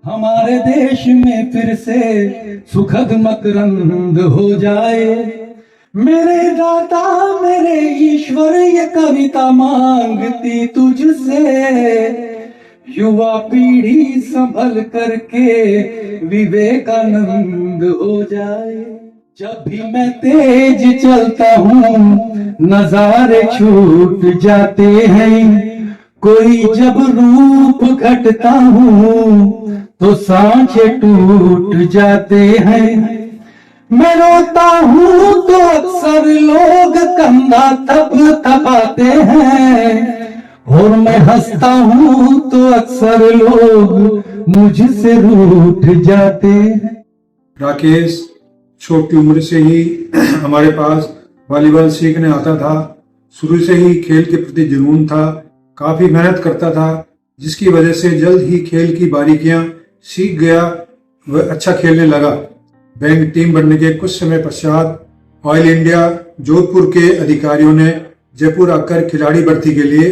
हमारे देश में फिर से सुखद मकरंद हो जाए। मेरे दाता मेरे ईश्वर ये कविता मांगती तुझसे, युवा पीढ़ी संभल करके विवेकानंद हो जाए। जब भी मैं तेज चलता हूँ नजारे छूट जाते हैं, कोई जब रूप घटता हूँ तो सांचे टूट जाते हैं। मैं रोता हूँ तो अक्सर लोग कंधा थपथपाते हैं, और मैं हंसता हूँ तो अक्सर लोग मुझसे रूठ जाते हैं। राकेश छोटी उम्र से ही हमारे पास वॉलीबॉल सीखने आता था। शुरू से ही खेल के प्रति जुनून था, काफी मेहनत करता था, जिसकी वजह से जल्द ही खेल की बारीकियां सीख गया। वह अच्छा खेलने लगा। बैंक टीम बनने के कुछ समय पश्चात ऑयल इंडिया जोधपुर के अधिकारियों ने जयपुर आकर खिलाड़ी भर्ती के लिए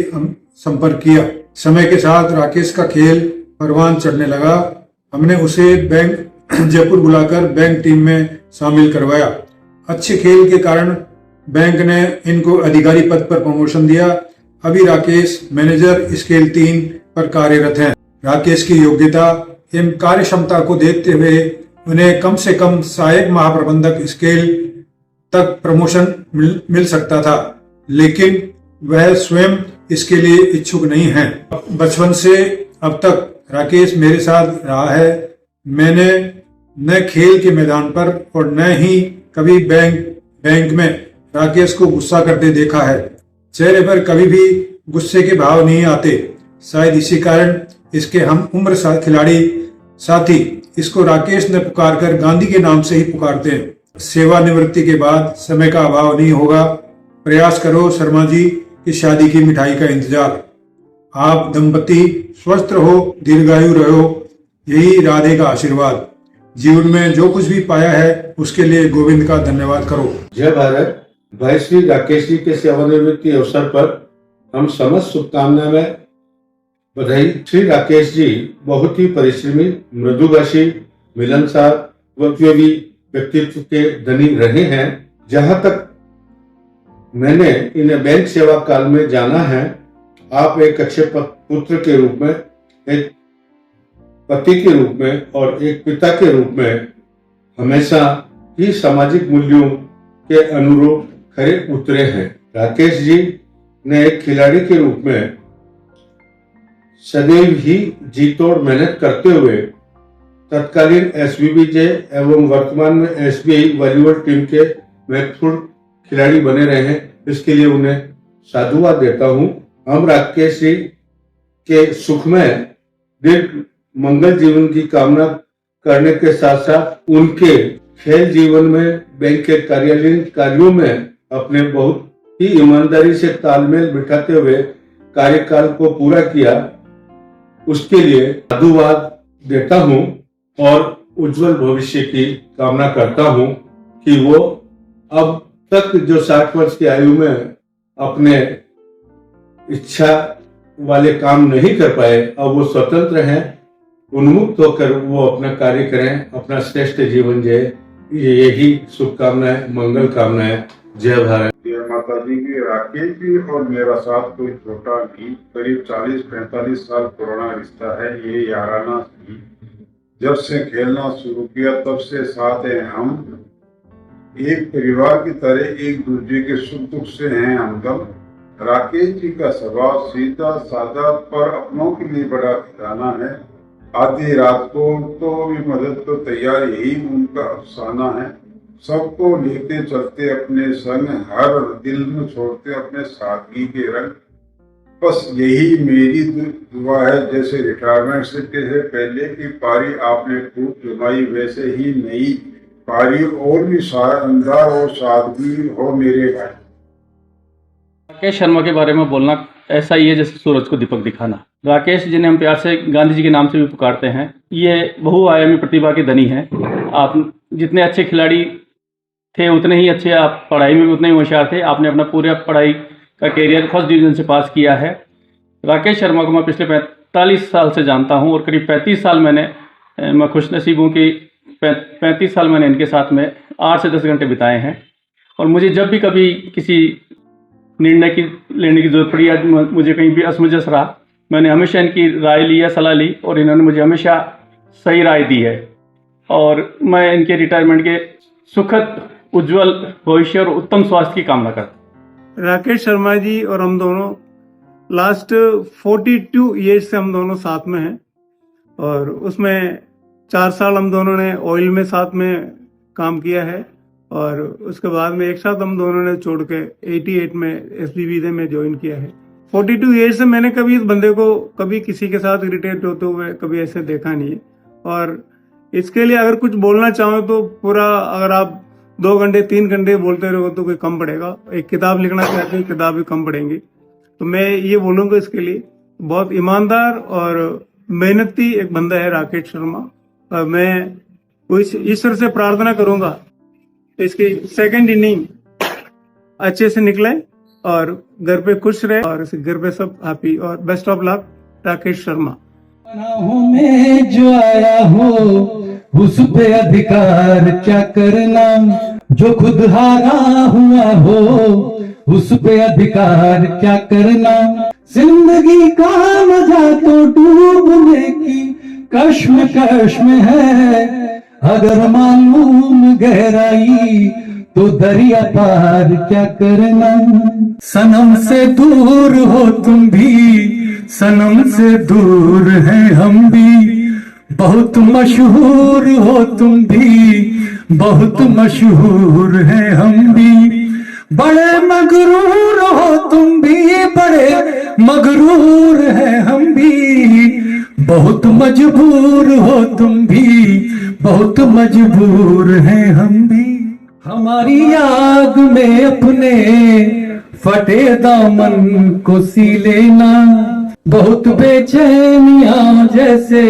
संपर्क किया। समय के साथ राकेश का खेल परवान चढ़ने लगा। हमने उसे बैंक जयपुर बुलाकर बैंक टीम में शामिल करवाया। अच्छे खेल के कारण बैंक ने इनको अधिकारी पद पर प्रमोशन दिया। अभी राकेश मैनेजर स्केल 3 पर कार्यरत हैं। राकेश की योग्यता एवं कार्य क्षमता को देखते हुए उन्हें कम से कम सहायक महाप्रबंधक स्केल तक प्रमोशन मिल सकता था, लेकिन वह स्वयं इसके लिए इच्छुक नहीं है। बचपन से अब तक राकेश मेरे साथ रहा है। मैंने न खेल के मैदान पर और न ही कभी बैंक में राकेश को गुस्सा करते देखा है। चेहरे पर कभी भी गुस्से के भाव नहीं आते। शायद इसी कारण इसके हम उम्र खिलाड़ी साथी इसको राकेश ने पुकारकर गांधी के नाम से ही पुकारते हैं। सेवानिवृत्ति के बाद समय का अभाव नहीं होगा। प्रयास करो शर्मा जी की शादी की मिठाई का इंतजार। आप दंपति स्वस्थ रहो, दीर्घायु रहो, यही राधे का आशीर्वाद। जीवन में जो कुछ भी पाया है उसके लिए गोविंद का धन्यवाद करो। जय भारत। भाई श्री राकेश जी के सेवानिवृत्ति अवसर पर हम समस्त शुभकामनाएं में बधाई। श्री राकेश जी बहुत ही परिश्रमी, मृदुभाषी, मिलनसार व उपयोगी व्यक्तित्व के धनी रहे हैं। जहां तक मैंने इन्हें बैंक सेवा काल में जाना है, आप एक अच्छे पुत्र के रूप में, एक पति के रूप में और एक पिता के रूप में हमेशा ही सामाजिक मूल्यों के अनुरूप खरे उतरे हैं। राकेश जी ने एक खिलाड़ी के रूप में सदैव ही जी तोड़ मेहनत करते हुए तत्कालीन एसबीबीजे एवं वर्तमान में एसबीआई वॉलीबॉल टीम के महत्वपूर्ण खिलाड़ी बने रहे हैं। इसके लिए उन्हें साधुवाद देता हूं। हम राकेश जी के सुखमय दीर्घ मंगल जीवन की कामना करने के साथ साथ उनके खेल जीवन में बैंक के कार्यालयीन कार्यों में अपने बहुत ही ईमानदारी से तालमेल बिठाते हुए कार्यकाल को पूरा किया, उसके लिए साधुवाद देता हूं और उज्जवल भविष्य की कामना करता हूं कि वो अब तक जो 60 वर्ष की आयु में अपने इच्छा वाले काम नहीं कर पाए, अब वो स्वतंत्र हैं, उन्मुक्त होकर वो अपना कार्य करें, अपना श्रेष्ठ जीवन जिए। यही शुभकामनाएं, मंगल कामनाएं। जय भारत। जय माता जी की। राकेश जी और मेरा साथ कोई छोटा नहीं, करीब 40-45 साल पुराना रिश्ता है। ये याराना ही जब से खेलना शुरू किया तब से साथ हैं हम। एक परिवार की तरह एक दूसरे के सुख दुख से हैं हमदम। राकेश जी का स्वभाव सीधा सादा पर अपनों के लिए बड़ा खिलाना है। आधी रात को तो भी मदद को तैयार, यही उनका अफसाना है। सबको लेते चलते अपने संग, हर दिल में छोड़ते अपने सादगी के रंग। बस यही मेरी दुआ है, जैसे रिटायरमेंट से पहले की पारी आपने खूब जमाई, वैसे ही नई पारी और भी शानदार और सादगी हो मेरे भाई। राकेश शर्मा के बारे में बोलना ऐसा ही है जैसे सूरज को दीपक दिखाना। राकेश जिन्हें हम प्यार से गांधी जी के नाम से भी पुकारते हैं, ये बहुआयामी प्रतिभा के धनी हैं। आप जितने अच्छे खिलाड़ी थे उतने ही अच्छे आप पढ़ाई में भी उतने ही होशियार थे। आपने अपना पूरा पढ़ाई का कैरियर फर्स्ट डिवीज़न से पास किया है। राकेश शर्मा को मैं पिछले 45 साल से जानता हूं और करीब 35 साल मैंने मैं खुशनसीब हूँ कि 35 साल मैंने इनके साथ में 8 से 10 घंटे बिताए हैं। और मुझे जब भी कभी किसी निर्णय की लेने की ज़रूरत पड़ी या मुझे कहीं भी असमंजस रहा, मैंने हमेशा इनकी राय ली या सलाह ली और इन्होंने मुझे हमेशा सही राय दी है। और मैं इनके रिटायरमेंट के सुखद, उज्जवल भविष्य और उत्तम स्वास्थ्य की कामना करता हूँ। राकेश शर्मा जी और हम दोनों लास्ट 42 ईयर्स से हम दोनों साथ में हैं और उसमें 4 साल हम दोनों ने ऑयल में साथ में काम किया है और उसके बाद में एक साथ हम दोनों ने छोड़ के 88 में एसबीबी में ज्वाइन किया है। 42 ईयर्स से मैंने कभी इस बंदे को कभी किसी के साथ इरिटेट होते हुए कभी ऐसे देखा नहीं है। और इसके लिए अगर कुछ बोलना चाहो तो पूरा, अगर आप 2 घंटे 3 घंटे बोलते रहो तो कोई कम पड़ेगा। एक किताब लिखना चाहते हैं, किताब भी कम पड़ेंगी। तो मैं ये बोलूंगा इसके लिए, बहुत ईमानदार और मेहनती एक बंदा है राकेश शर्मा। और मैं ईश्वर से प्रार्थना करूंगा इसकी सेकंड इनिंग अच्छे से निकले और घर पे खुश रहे और घर पे सब हैप्पी। और best of luck Rakesh Sharma. पनाहों में जो आया हो उस पे अधिकार क्या करना, जो खुद हारा हुआ हो उस पे अधिकार क्या करना। जिंदगी का मजा तो डूबने की कश्म है, अगर मालूम गहराई तो दरिया पार क्या करना। सनम से दूर हो तुम भी, सनम से दूर हैं हम भी, बहुत मशहूर हो तुम भी, बहुत मशहूर हैं हम भी। बड़े मगरूर हो तुम भी, बड़े मगरूर हैं हम भी, बहुत मजबूर हो तुम भी, बहुत मजबूर हैं हम भी। हमारी याद में अपने फटे दामन को सी लेना, बहुत बेचैनियां जैसे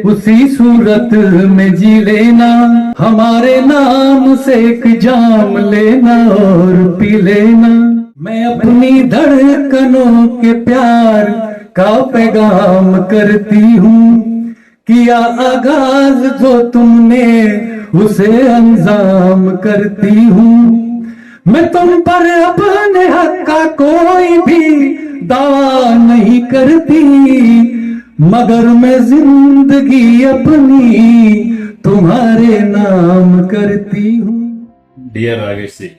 उसी सूरत में जी लेना। हमारे नाम से एक जाम लेना और पी लेना। मैं अपनी धड़कनों के प्यार का पैगाम करती हूँ, किया आगाज जो तुमने उसे अंजाम करती हूँ। मैं तुम पर अपने हक का कोई भी दावा नहीं करती, मगर मैं जिंदगी अपनी तुम्हारे नाम करती हूँ। डियर राकेश जी,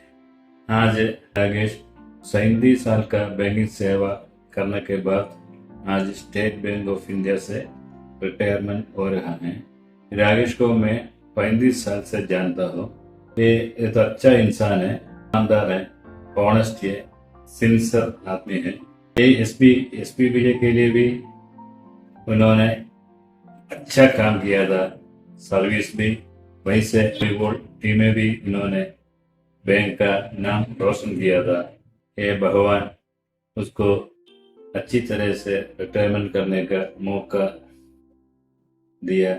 आज राकेश 37 साल का बैंकिंग सेवा करने के बाद आज स्टेट बैंक ऑफ इंडिया से रिटायरमेंट हो रहा है। राकेश को मैं 35 साल से जानता हूँ। ये तो अच्छा इंसान है, ईमानदार है, ऑनेस्ट है, सिंसियर आदमी है। ये एसपीबीजे के लिए भी उन्होंने अच्छा काम किया था, सर्विस भी वहीं से टीम में भी उन्होंने बैंक का नाम रोशन किया था। ये भगवान उसको अच्छी तरह से रिटायरमेंट करने का मौका दिया।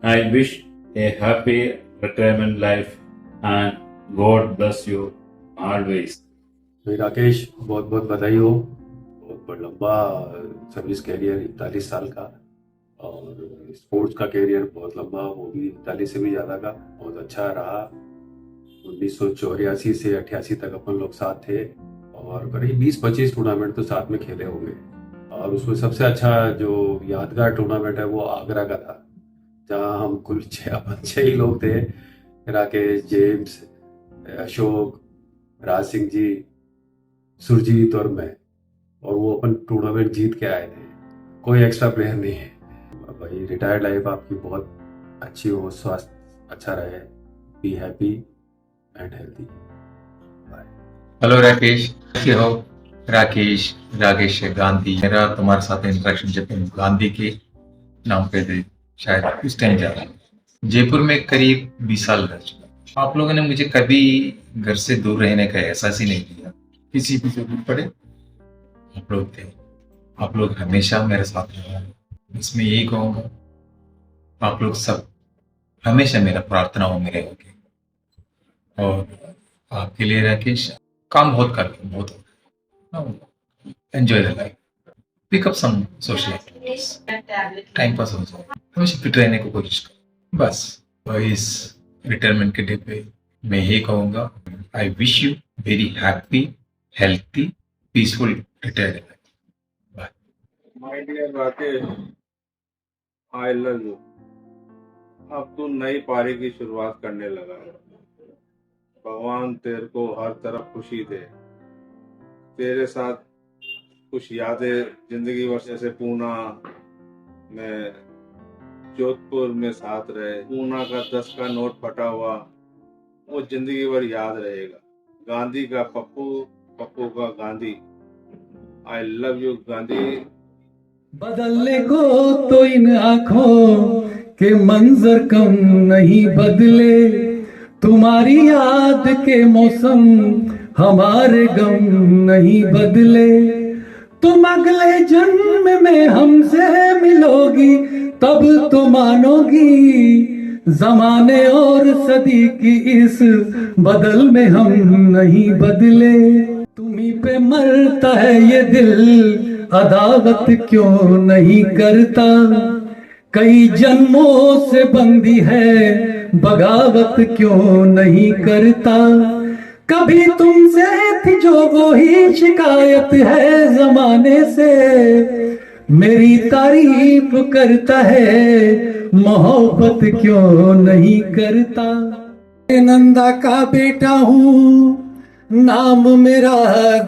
I wish A happy retirement life and God bless you always. Rakesh, बहुत बहुत बधाई हो। बहुत लंबा सर्विस कैरियर, 41 साल का, और स्पोर्ट्स का कैरियर बहुत लंबा, वो भी 41 से भी ज़्यादा का, बहुत अच्छा रहा। 1984 से 88 तक अपन लोग साथ थे और करीब 20-25 टूर्नामेंट तो साथ में खेले होंगे। और उसमें सबसे अच्छा जो यादगार टूर्नामेंट है वो आगरा का था, जहाँ हम कुल 6 ही लोग थे, राकेश, जेम्स, अशोक, राज सिंह जी, सुरजीत और मैं, और वो अपन टूर्नामेंट जीत के आए थे। कोई एक्स्ट्रा प्लेयर नहीं है। भाई, रिटायर्ड लाइफ आपकी बहुत अच्छी हो, स्वास्थ्य अच्छा रहे, be happy and healthy. Bye. Hello Rakesh, कैसे हो? राकेश गांधी। मेरा तुम्हारे साथ इंटरेक्शन जब गांधी के नाम पे थे, शायद उस टाइम ज्यादा। जयपुर में करीब 20 साल रह चुका। आप लोगों ने मुझे कभी घर से दूर रहने का एहसास ही नहीं दिया। किसी भी जरूरत पड़े आप लोग थे। आप लोग हमेशा मेरे साथ रहे। इसमें यही कहूँगा, आप लोग सब हमेशा मेरा प्रार्थनाओं में रहोगे। और आपके लिए राकेश, काम बहुत करते, बहुत enjoy the life. Pickup some social activities, time pass हो जाए, हमेशा फिट रहने की कोशिश करो बस। तो इस रिटायरमेंट के डे पे मैं यही कहूँगा, I wish you very happy, healthy, peaceful retirement. Bye. My dear Rakesh, I love you. अब तू नई पारी की शुरुआत करने लगा है। भगवान तेरे को हर तरफ खुशी दे। तेरे साथ कुछ यादें जिंदगी भर, जैसे पूना में, जोधपुर में साथ रहे, पूना का 10 का नोट फटा हुआ, वो जिंदगी भर याद रहेगा। गांधी का पप्पू, पप्पू का गांधी। आई लव यू गांधी। बदलने को तो इन आंखों के मंजर कम नहीं बदले, तुम्हारी याद के मौसम हमारे गम नहीं बदले। तुम अगले जन्म में हमसे मिलोगी तब तो मानोगी, जमाने और सदी की इस बदल में हम नहीं बदले। तुम्हीं पे मरता है ये दिल, अदावत क्यों नहीं करता, कई जन्मों से बंदी है बगावत क्यों नहीं करता। कभी तुमसे थी जो वो ही शिकायत है जमाने से, मेरी तारीफ करता है मोहब्बत क्यों नहीं करता। नंदा का बेटा हूँ, नाम मेरा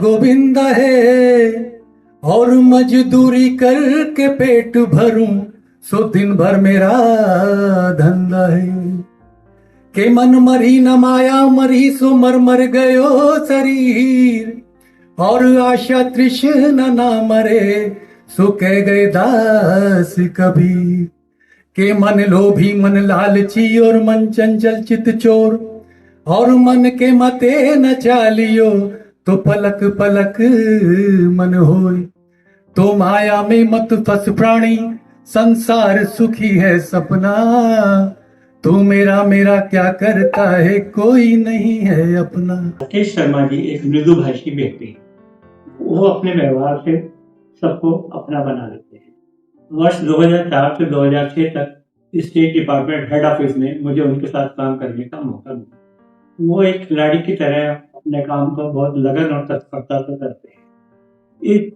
गोविंदा है, और मजदूरी करके पेट भरूं सो दिन भर मेरा धंधा है। के मन मरी न माया मरी सो मर मर गयो शरीर, और आशा तृष्णा ना मरे सो कह गए दास कबीर। के मन लोभी मन लालची और मन चंचल चित चोर, और मन के मते न चालियो तो पलक पलक मन होय। तो माया में मत फस प्राणी, संसार सुखी है सपना, तू मेरा मेरा क्या करता है कोई नहीं है अपना। राकेश शर्मा जी एक मृदुभाषी व्यक्ति, वो अपने व्यवहार से सबको अपना बना लेते हैं। वर्ष 2004 से 2006 तक स्टेट डिपार्टमेंट हेड ऑफिस में मुझे उनके साथ काम करने का मौका मिला। वो एक खिलाड़ी की तरह अपने काम को बहुत लगन और तत्परता से करते हैं। इस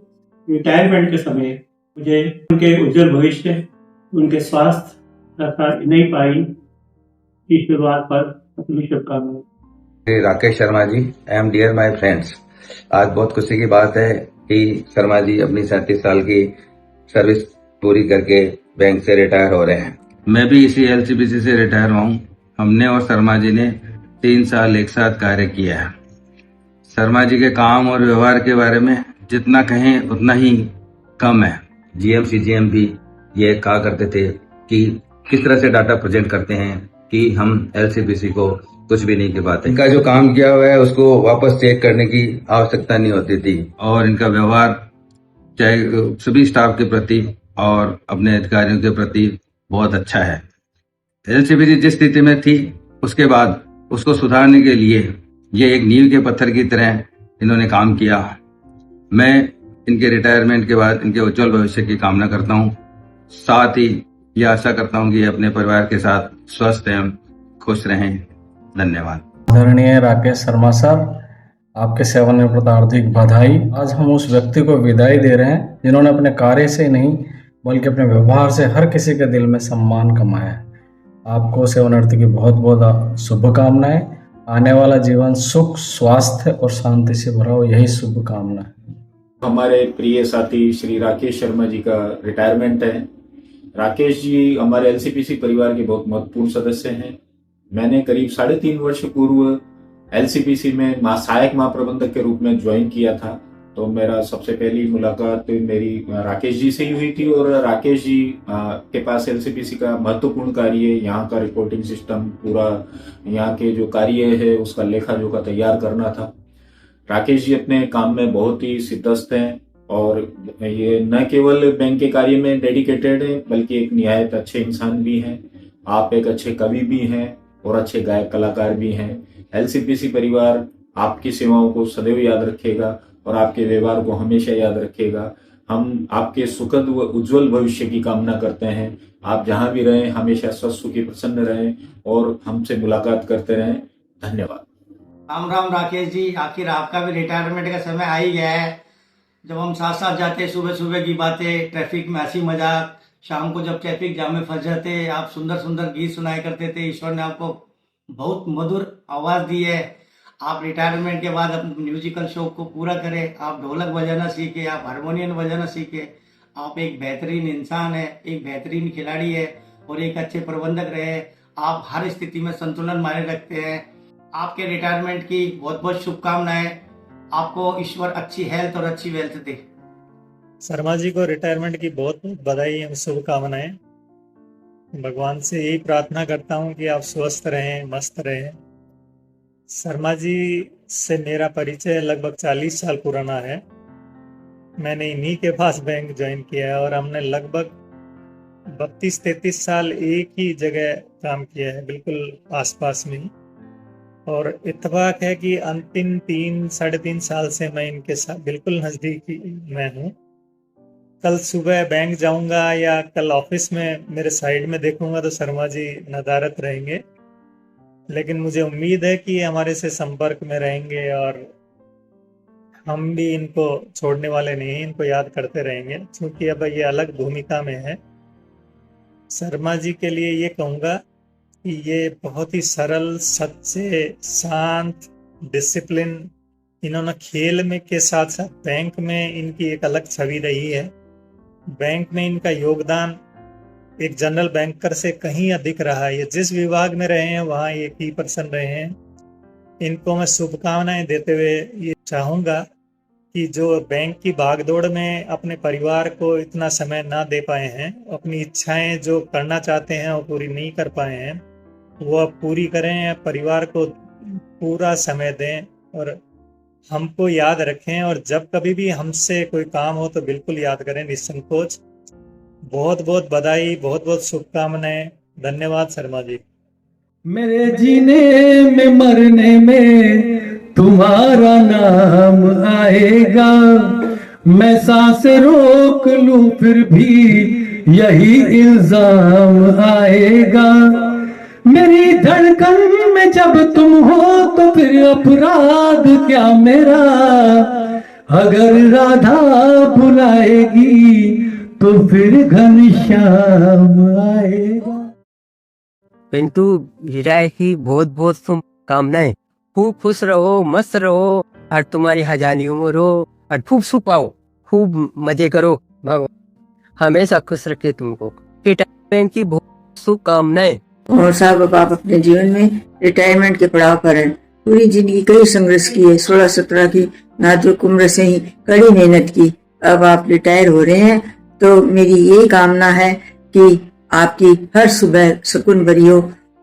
रिटायरमेंट के समय मुझे उनके उज्जवल भविष्य, उनके स्वास्थ्य तथा नई पारी की शुरुआत पर अपनी शुभकामनाएं। Rakesh Sharma ji, I am dear my friends, आज बहुत खुशी की बात है कि शर्मा जी अपनी 37 साल की सर्विस पूरी करके बैंक से रिटायर हो रहे हैं। मैं भी इसी एलसीबीसी से रिटायर हुआ हूँ। हमने और शर्मा जी ने 3 साल एक साथ कार्य किया है। शर्मा जी के काम और व्यवहार के बारे में जितना कहें उतना ही कम है। जीएम सीजीएम भी ये कहा करते थे कि किस तरह से डाटा प्रेजेंट करते हैं कि हम एलसीबीसी को कुछ भी नहीं के पाते। इनका जो काम किया हुआ है उसको वापस चेक करने की आवश्यकता नहीं होती थी, और इनका व्यवहार चाहे सभी स्टाफ के प्रति और अपने अधिकारियों के प्रति बहुत अच्छा है। एलसीबीसी जिस स्थिति में थी उसके बाद उसको सुधारने के लिए ये एक नींव के पत्थर की तरह इन्होंने काम किया। मैं इनके रिटायरमेंट के बाद इनके उज्जवल भविष्य की कामना करता हूँ। साथ ही ये आशा करता हूँ कि अपने परिवार के साथ स्वस्थ एवं खुश रहें। धन्यवाद। आदरणीय राकेश शर्मा सर, आपके सेवानिवृत्त हार्दिक बधाई। आज हम उस व्यक्ति को विदाई दे रहे हैं जिन्होंने अपने कार्य से नहीं बल्कि अपने व्यवहार से हर किसी के दिल में सम्मान कमाया है। आपको सेवानिवृत्ति की बहुत बहुत शुभकामनाएं। आने वाला जीवन सुख, स्वास्थ्य और शांति से भरा हो, यही शुभकामना है। हमारे प्रिय साथी श्री राकेश शर्मा जी का रिटायरमेंट है। राकेश जी हमारे एलसीपीसी परिवार के बहुत महत्वपूर्ण सदस्य हैं। मैंने करीब 3.5 वर्ष पूर्व एलसीपीसी में सहायक महाप्रबंधक के रूप में ज्वाइन किया था। तो मेरा सबसे पहली मुलाकात मेरी राकेश जी से ही हुई थी, और राकेश जी के पास एलसीपीसी का महत्वपूर्ण कार्य, यहाँ का रिपोर्टिंग सिस्टम, पूरा यहाँ के जो कार्य है उसका लेखा जोखा तैयार करना था। राकेश जी अपने काम में बहुत ही सिद्धस्त हैं, और ये न केवल बैंक के कार्य में डेडिकेटेड है बल्कि एक निहायत अच्छे इंसान भी हैं। आप एक अच्छे कवि भी हैं और अच्छे गायक कलाकार भी हैं। एलसीपीसी परिवार आपकी सेवाओं को सदैव याद रखेगा और आपके व्यवहार को हमेशा याद रखेगा। हम आपके सुखद व उज्जवल भविष्य की कामना करते हैं। आप जहां भी रहें हमेशा स्वस्थ सुखी प्रसन्न रहें और हमसे मुलाकात करते रहें। धन्यवाद। राम राम राकेश जी, आखिर आपका भी रिटायरमेंट का समय आ ही गया है। जब हम साथ साथ जाते, सुबह सुबह की बातें, ट्रैफिक में हंसी मजाक, शाम को जब ट्रैफिक जाम में फंस जाते, आप सुंदर सुंदर गीत सुनाया करते थे। ईश्वर ने आपको बहुत मधुर आवाज़ दी है। आप रिटायरमेंट के बाद अपने म्यूजिकल शौक को पूरा करें। आप ढोलक बजाना सीखे, आप हारमोनियम बजाना सीखे। आप एक बेहतरीन इंसान है, एक बेहतरीन खिलाड़ी है और एक अच्छे प्रबंधक रहे। आप हर स्थिति में संतुलन माने रखते हैं। आपके रिटायरमेंट की बहुत बहुत शुभकामनाएं। आपको ईश्वर अच्छी हेल्थ और अच्छी वेल्थ दे। शर्मा जी को रिटायरमेंट की बहुत बहुत बधाई एवं शुभकामनाएं। भगवान से यही प्रार्थना करता हूं कि आप स्वस्थ रहें, मस्त रहें। शर्मा जी से मेरा परिचय लगभग 40 साल पुराना है। मैंने इन्हीं के पास बैंक ज्वाइन किया है और हमने लगभग 32-33 साल एक ही जगह काम किया है, बिल्कुल आसपास में ही। और इत्तेफाक है कि अंतिम 3-3.5 साल से मैं इनके साथ बिल्कुल नज़दीकी में हूँ। कल सुबह बैंक जाऊंगा या कल ऑफिस में मेरे साइड में देखूंगा तो शर्मा जी नदारत रहेंगे, लेकिन मुझे उम्मीद है कि हमारे से संपर्क में रहेंगे और हम भी इनको छोड़ने वाले नहीं, इनको याद करते रहेंगे क्योंकि अब ये अलग भूमिका में है। शर्मा जी के लिए ये कहूँगा कि ये बहुत ही सरल, सच्चे, शांत, डिसिप्लिन, इन्होंने खेल में के साथ साथ बैंक में इनकी एक अलग छवि रही है। बैंक में इनका योगदान एक जनरल बैंकर से कहीं अधिक रहा है। ये जिस विभाग में रहे हैं वहाँ ये की पर्सन रहे हैं। इनको मैं शुभकामनाएं देते हुए ये चाहूँगा कि जो बैंक की भागदौड़ में अपने परिवार को इतना समय ना दे पाए हैं, अपनी इच्छाएं जो करना चाहते हैं वो पूरी नहीं कर पाए हैं, वो अब पूरी करें, परिवार को पूरा समय दें और हमको याद रखें। और जब कभी भी हमसे कोई काम हो तो बिल्कुल याद करें निसंकोच। बहुत बहुत बधाई, बहुत बहुत शुभकामनाएं। धन्यवाद शर्मा जी। मेरे जीने में मरने में तुम्हारा नाम आएगा। मैं सांस रोक लूं फिर भी यही इल्जाम आएगा। मेरी धड़कन में जब तुम हो तो फिर अपराध क्या मेरा। अगर राधा बुलाएगी तो फिर घनश्याम आएगा। पिंटू हीरा की बहुत बहुत शुभकामनाएं। खूब खुश रहो, मस्त रहो और तुम्हारी हजारी उम्र हो और खूब सुख पाओ, खूब मजे करो। भगवान हमेशा खुश रखे तुमको। रिटायरमेंट की बहुत शुभकामनाएं। और साहब अब आप अपने जीवन में रिटायरमेंट के पड़ाव पर हैं। पूरी जिंदगी कई संघर्ष किए, 16-17 की नाजुक उम्र से ही कड़ी मेहनत की। अब आप रिटायर हो रहे हैं तो मेरी ये कामना है कि आपकी हर सुबह सुकून भरी हो,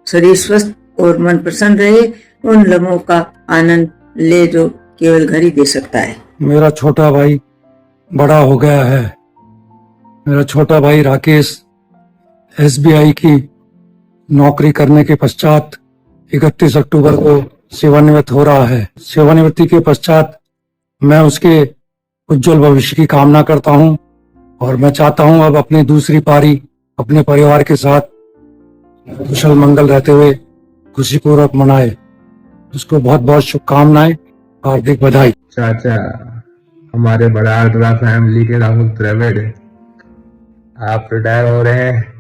शरीर स्वस्थ और मन प्रसन्न रहे। उन लम्हों का आनंद ले जो केवल घर ही दे सकता है। मेरा छोटा भाई बड़ा हो गया है। मेरा छोटा भाई राकेश SBI की नौकरी करने के पश्चात 31 अक्टूबर को सेवानिवृत्त हो रहा है। सेवानिवृत्ति के पश्चात मैं उसके उज्जवल भविष्य की कामना करता हूं और मैं चाहता हूं अब अपनी दूसरी पारी अपने परिवार के साथ कुशल मंगल रहते हुए खुशीपूर्वक मनाए। उसको बहुत बहुत शुभकामनाएं, हार्दिक बधाई। चाचा हमारे बड़ा आर्द्रा फैमिली के राहुल द्रविड़ आप रिटायर हो रहे हैं।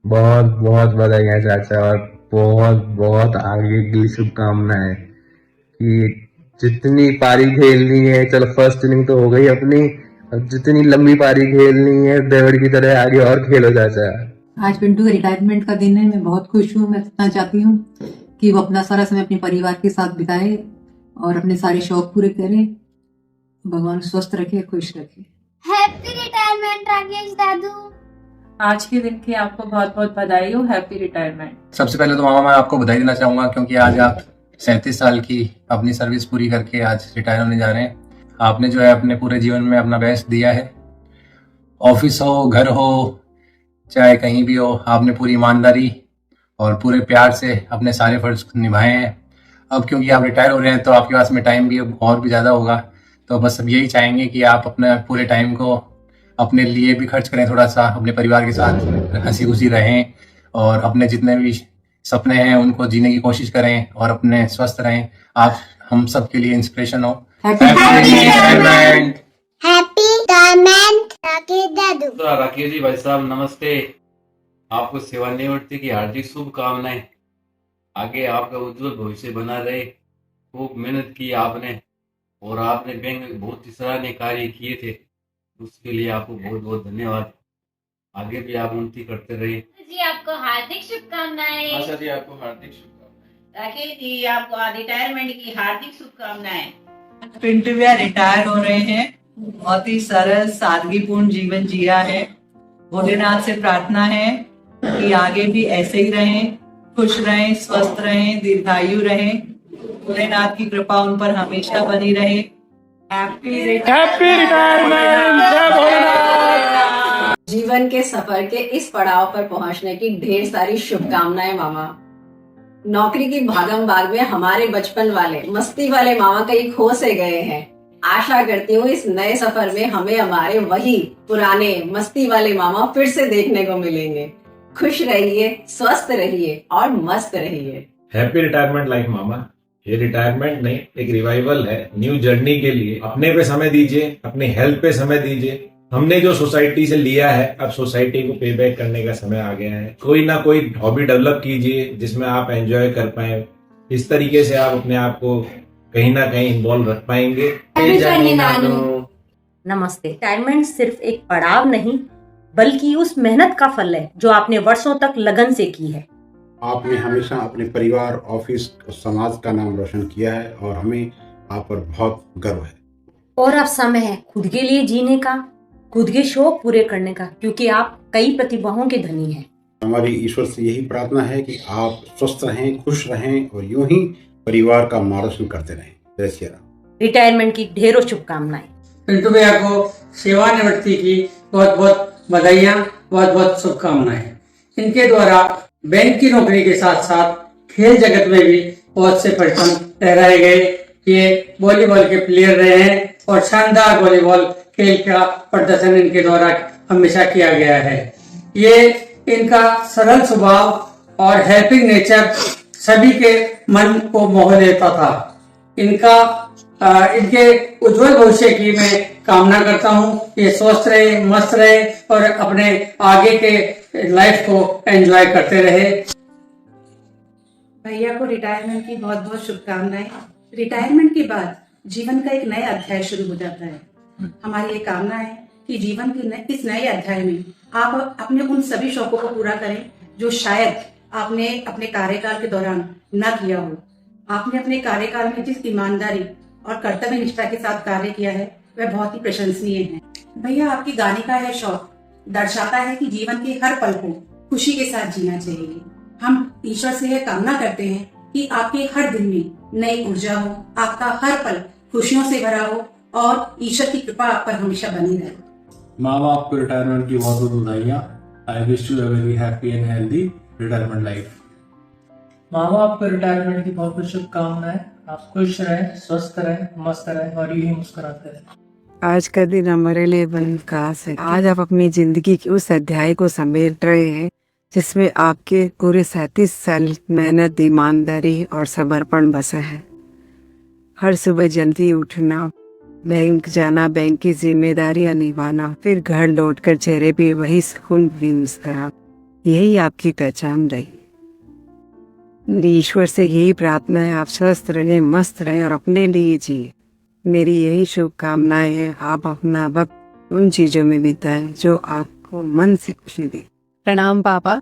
बहुत बहुत बधाई चाचा और बहुत बहुत आगे की शुभकामनाएं कि जितनी पारी खेलनी है, चलो फर्स्ट इनिंग तो हो गई अपनी, अब जितनी लंबी पारी खेलनी है द्रविड़ की तरह आगे और खेलो चाचा। आज पिंटू के रिटायरमेंट का दिन है। मैं बहुत खुश हूँ। मैं इतना चाहती हूँ कि वो अपना सारा समय अपने परिवार के साथ बिताए और अपने सारे शौक पूरे करे। भगवान स्वस्थ रखे, खुश रखे। हैप्पी रिटायरमेंट राकेश दादू। आज के दिन की आपको बहुत बहुत बधाई हो। Happy retirement. सबसे पहले तो मामा मैं आपको बधाई देना चाहूंगा क्योंकि आज आप 37 साल की अपनी सर्विस पूरी करके आज रिटायर होने जा रहे हैं। आपने जो है अपने पूरे जीवन में अपना बेस्ट दिया है। ऑफिस हो, घर हो, चाहे कहीं भी हो, आपने पूरी ईमानदारी और पूरे प्यार से अपने सारे फर्ज निभाए हैं। अब क्योंकि आप रिटायर हो रहे हैं तो आपके पास में टाइम भी और भी ज़्यादा होगा, तो बस अब यही चाहेंगे कि आप अपने पूरे टाइम को अपने लिए भी खर्च करें थोड़ा सा, अपने परिवार के साथ हंसी खुशी रहें और अपने जितने भी सपने हैं उनको जीने की कोशिश करें और अपने स्वस्थ रहें। आप हम सब के लिए इंस्पिरेशन हो। Happy retirement. Happy retirement Rakesh दादू। राकेश जी भाई साहब नमस्ते। आपको सेवानिवृत्ति की हार्दिक शुभकामनाएं। आगे आपका उज्जवल भविष्य बना रहे। खूब मेहनत की आपने और आपने बैंक में बहुत ही सराहनीय कार्य किए थे, उसके लिए आपको बहुत बहुत धन्यवाद। आगे भी आप उन्नति करते रहिए। जी आपको हार्दिक शुभकामनाएं। आशा जी आपको हार्दिक शुभकामनाएं। राकेश जी आपको रिटायरमेंट की हार्दिक शुभकामनाएं। पिंटू भैया रिटायर हो रहे हैं, बहुत ही सरल सादगीपूर्ण जीवन जिया है। भोलेनाथ से प्रार्थना है कि आगे भी ऐसे ही रहें, खुश रहें, स्वस्थ रहें, दीर्घायु रहें। भोलेनाथ की कृपा उन पर हमेशा बनी रहे। Happy retirement. जय भोलेनाथ। जीवन के सफर के इस पड़ाव पर पहुंचने की ढेर सारी शुभकामनाएं मामा। नौकरी की भागम भाग में हमारे बचपन वाले मस्ती वाले मामा कहीं खो से गए हैं। आशा करती हूँ इस नए सफर में हमें हमारे वही पुराने मस्ती वाले मामा फिर से देखने को मिलेंगे। खुश रहिए, स्वस्थ रहिए और मस्त रहिए। हैप्पी रिटायरमेंट लाइफ मामा। ये रिटायरमेंट नहीं, एक रिवाइवल है न्यू जर्नी के लिए। अपने पे समय दीजिए, अपनी हेल्थ पे समय दीजिए। हमने जो सोसाइटी से लिया है, अब सोसाइटी को पे बैक करने का समय आ गया है। कोई ना कोई हॉबी डेवलप कीजिए जिसमें आप एंजॉय कर पाए। इस तरीके से आप अपने आप को कहीं ना कहीं इन्वॉल्व रख पाएंगे। नमस्ते। रिटायरमेंट सिर्फ एक पड़ाव नहीं बल्कि उस मेहनत का फल है जो आपने वर्षों तक लगन से की है। आपने हमेशा अपने परिवार, ऑफिस और समाज का नाम रोशन किया है और हमें आप पर बहुत गर्व है। और अब समय है खुद के लिए जीने का, खुद के शौक पूरे करने का, क्योंकि आप कई प्रतिभाओं के धनी हैं। हमारी ईश्वर से यही प्रार्थना है कि आप स्वस्थ रहें, खुश रहें और यूं ही परिवार का मार्गदर्शन करते रहें। जय श्री राम। रिटायरमेंट की ढेरों शुभकामनाएं। पिंटू भैया को सेवानिवृत्ति की बहुत बहुत बधाइयाँ, बहुत बहुत शुभकामनाएं। इनके द्वारा बैंक की नौकरी के साथ साथ खेल जगत में भी बहुत से परिश्रम लहराए गए। ये वॉलीबॉल के प्लेयर रहे हैं और शानदार वॉलीबॉल खेल का प्रदर्शन इनके द्वारा हमेशा किया गया है। ये इनका सरल स्वभाव और हेल्पिंग नेचर सभी के मन को मोह लेता था। इनके उज्जवल भविष्य की मैं कामना करता हूँ। ये स्वस्थ रहे, मस्त रहे और अपने आगे के लाइफ को एंजॉय करते रहे। भैया को रिटायरमेंट की बहुत बहुत शुभकामनाएं। रिटायरमेंट के बाद जीवन का एक नया अध्याय शुरू हो जाता है। हमारी ये कामना है कि जीवन के इस नए अध्याय में आप अपने उन सभी शौकों को पूरा करें जो शायद आपने अपने कार्यकाल के दौरान न किया हो। आपने अपने कार्यकाल में जिस ईमानदारी और कर्तव्य निष्ठा के साथ कार्य किया है वह बहुत ही प्रशंसनीय है। भैया आपकी गाने का यह शौक दर्शाता है कि जीवन के हर पल को खुशी के साथ जीना चाहिए। हम ईश्वर से यह कामना करते हैं कि आपके हर दिन में नई ऊर्जा हो, आपका हर पल खुशियों से भरा हो और ईश्वर की कृपा आप पर हमेशा बनी रहे। माँ बाप को रिटायरमेंट की बहुत बहुत बधाइयाँ। आई wish you a very happy and healthy retirement life. माँ बाप को रिटायरमेंट की बहुत बहुत शुभकामनाएं। आप खुश रहें, स्वस्थ रहें, मस्त रहें और यूं ही मुस्कुराते रहें। आज का दिन हमारे लिए बड़ी खास है। आज आप अपनी जिंदगी के उस अध्याय को समेट रहे हैं जिसमें आपके पूरे 37 साल मेहनत, ईमानदारी और समर्पण बसा है। हर सुबह जल्दी उठना, बैंक जाना, बैंक की जिम्मेदारियां निभाना, फिर घर लौटकर चेहरे पे वही सुकून भी मुस्कुराना, यही आपकी पहचान रही। ईश्वर से यही प्रार्थना है आप स्वस्थ रहें, मस्त रहें और अपने लिए जिए। मेरी यही शुभकामनाएं हैं। आप अपना वक्त उन चीजों में बिताएं जो आपको मन से खुशी दे। प्रणाम पापा।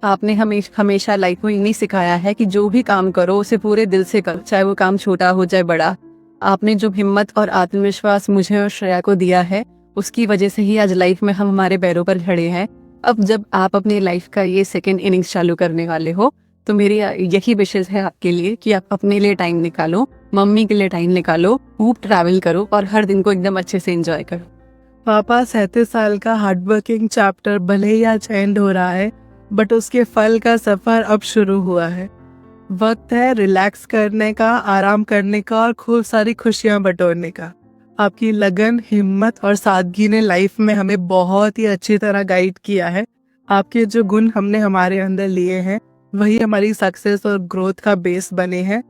आपने हमेशा लाइफ में यही सिखाया है कि जो भी काम करो उसे पूरे दिल से करो, चाहे वो काम छोटा हो चाहे बड़ा। आपने जो हिम्मत और आत्मविश्वास मुझे और श्रेया को दिया है उसकी वजह से ही आज लाइफ में हम हमारे पैरों पर खड़े हैं। अब जब आप अपनी लाइफ का ये सेकंड इनिंग्स चालू करने वाले हो तो मेरी यही विशेष है आपके लिए कि आप अपने लिए टाइम निकालो, मम्मी के लिए टाइम निकालो, खूब ट्रैवल करो और हर दिन को एकदम अच्छे से एंजॉय करो। पापा 37 साल का हार्डवर्किंग चैप्टर भले ही आज एंड हो रहा है बट उसके फल का सफर अब शुरू हुआ है। वक्त है रिलैक्स करने का, आराम करने का और खूब सारी खुशियां बटोरने का। आपकी लगन, हिम्मत और सादगी ने लाइफ में हमें बहुत ही अच्छी तरह गाइड किया है। आपके जो गुण हमने हमारे अंदर लिए हैं वही हमारी सक्सेस और ग्रोथ का बेस बने हैं।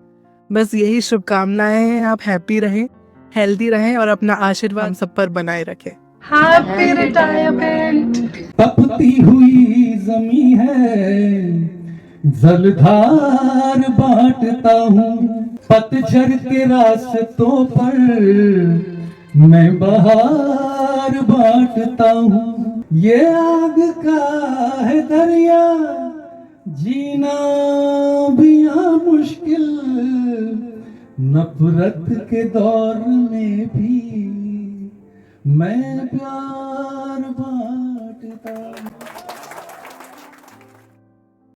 बस यही शुभकामनाएं हैं। आप हैप्पी रहें, हेल्दी रहें और अपना आशीर्वाद हम सब पर बनाए रखें। Happy retirement. तपती हुई जमी है, जलधार बांटता हूँ, पतझड़ के रास्तों पर मैं बहार बांटता हूँ। ये आग का है दरिया, जीना भी यहाँ मुश्किल, नफरत के दौर में भी मैं प्यार बांटता हूँ।